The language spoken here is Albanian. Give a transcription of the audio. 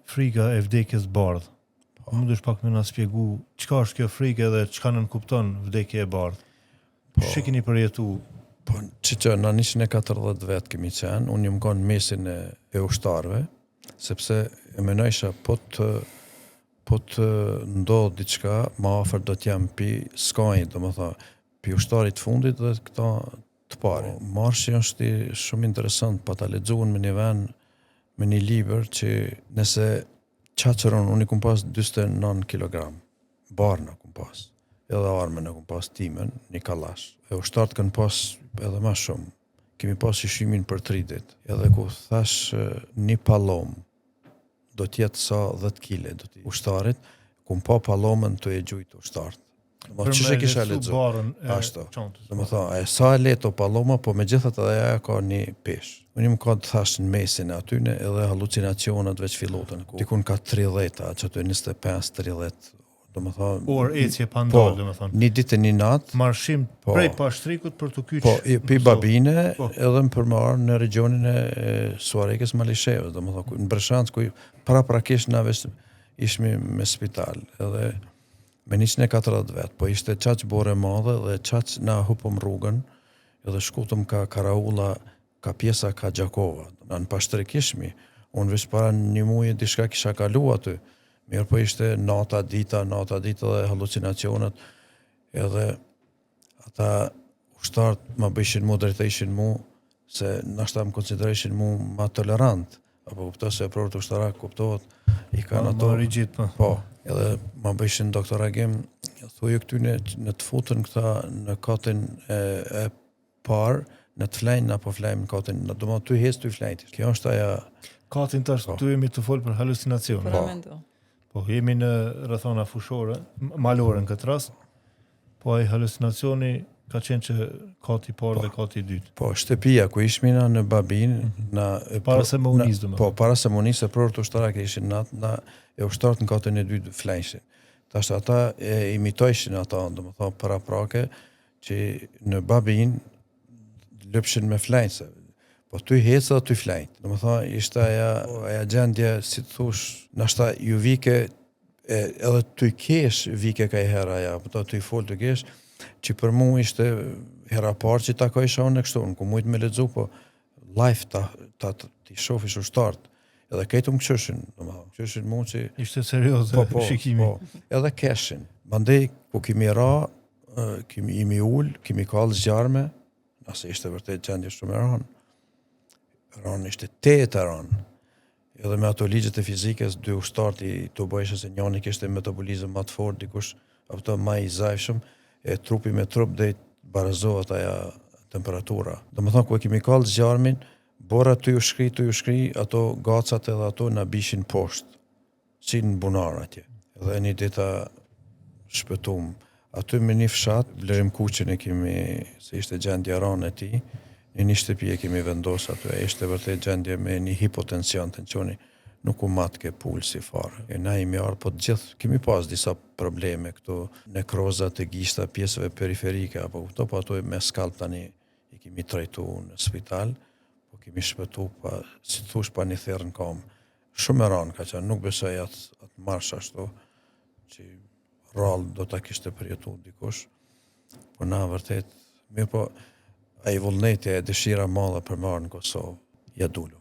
frika e vdekjes bardh. Mundesh pak me na shpjegu çka është kjo frikë dhe çka nënkupton vdekja e bardh? Ç'i keni përjetu? Po, që në 140 vetë kemi qenë, unë jam konë mesin e ushtarëve, sepse e menojsha po të ndodhë diçka, ma afer do t'jam pi skajnë, do më tha, pi ushtarit fundit dhe këta të pari. Marshi është shumë interesant, pa ta lexuar me një ven, me një libër që nëse qaqëron, unë i kum pas 29 kg, barna kum pas, edhe armën e kum pas timen, një kalash. E ushtarët kanë pas edhe ma shumë. Kemi pas shishimin për 3 ditë. Edhe ku thash një palom, do t'jetë sa 10 kg, do t'i ushtarit, kum pa palomën të e gjujtë ushtarët. Që që kisha lexu? Ashtu. Do më tha, sa e leto paloma, po me gjithat edhe aja ka një pesh. Unë më ka të thash në mesin e atyne edhe halucinacionet veç fillotën. Dikun ka 30, që të 25-30. Do më tha... Or ecje pa ndalë, do më thonë. Një ditë e një natë. Marshim prej pashtrikut për të kyç. Po, pi babine edhe më përmarë në regionin e Suarekës Malisheve. Do më tha, në Breshancë, ku prakish na veç ishmi me spital. Edhe me 140 vetë, po ishte qaq bore madhe dhe qaq na hupëm rrugën, edhe shkutëm ka Karaula, ka pjesa ka Gjakova. Në pashtrik ishmi, unë veç para një muaj dishka kisha kalu aty, mirë po ishte nata dita dhe halucinacionet, edhe ata ushtarët ma bëshin mu, drejtëshin mu, se nashta më konsidereshin mu ma tolerant, apo kupto se prorët ushtarak kuptohet, i kanë ato... Ma rigjit, po. Edhe ma bëshin doktor Agim, thujë këtyne në të futën këta në katin e parë, në të flejnë apo flejnë në katin, do më të hes të i flejnë. Kjo është aja... Katin tash të jemi të folë për halucinacione. Po, jemi në rrethana fushore, malore në këtë rast, po ai halucinacioni ka qenë që kati parë dhe kati dytë. Po, shtëpia ku ishmina në Babin, para se më unis dhe më. Po, para se më unis, se prorët ushtarak e ishin natë, na e ushtarët në katën e dytë flenjshin. Tashtë ata e imitojshin ata, do më thonë, para prake, që në Babin lëpshin me flenjse. Po, ty hecë dhe ty flenjt. Do më thonë, ishte aja gjendje, si të thush, nashta ju vike, edhe ty kesh vike ka i hera aja, po ty fol të kesh, që për mu ishte hera parë që ta ka isha unë e kështu, në ku mujtë me ledzu, po live t'i shofish ushtartë, edhe kejtë më qëshin mu që... Ishte serioze shikimi. Po, edhe keshin. Bandej, ku kimi ra, imi ullë, kimi kallë zjarme, nëse ishte vërtet gjendje shumë e ranë. Ranë ishte 8 ranë. Edhe me ato ligjet e fizikës, 2 ushtartë i të bëjshë se njani kishte metabolizëm më të fort, dikush apëto ma i zajshëm, e trupi me trup dhe i barazohet aja temperatura. Do më thonë, ku e kimi kallë zjarmin, bora të ju shkri, ato gacat edhe ato na bishin poshtë, si në bunar atje. Edhe një dita shpëtum. Aty me një fshat, vlerim kuqin e kimi, se ishte gjendje ranë e ti, një shtëpi e kimi vendos aty, e ishte vërtet gjendje me një hipotension të nqoni, nuk u matke pulsi farë. E na imi arë, po të gjithë, kemi pas disa probleme këto, nekrozat e gishta pjesëve periferike, apo këto, po ato me skalp tani i kimi trajtu në spital, po kemi shpëtu, pa, si të thush pa një therë në kam. Shumë e ranë ka qenë, nuk besoj atë marsh ashtu, që rallë do ta kishte përjetu dikush, po na vërtet, mirë po, a i vullneti e dëshira madhe për marë në Kosovë, ja dullu.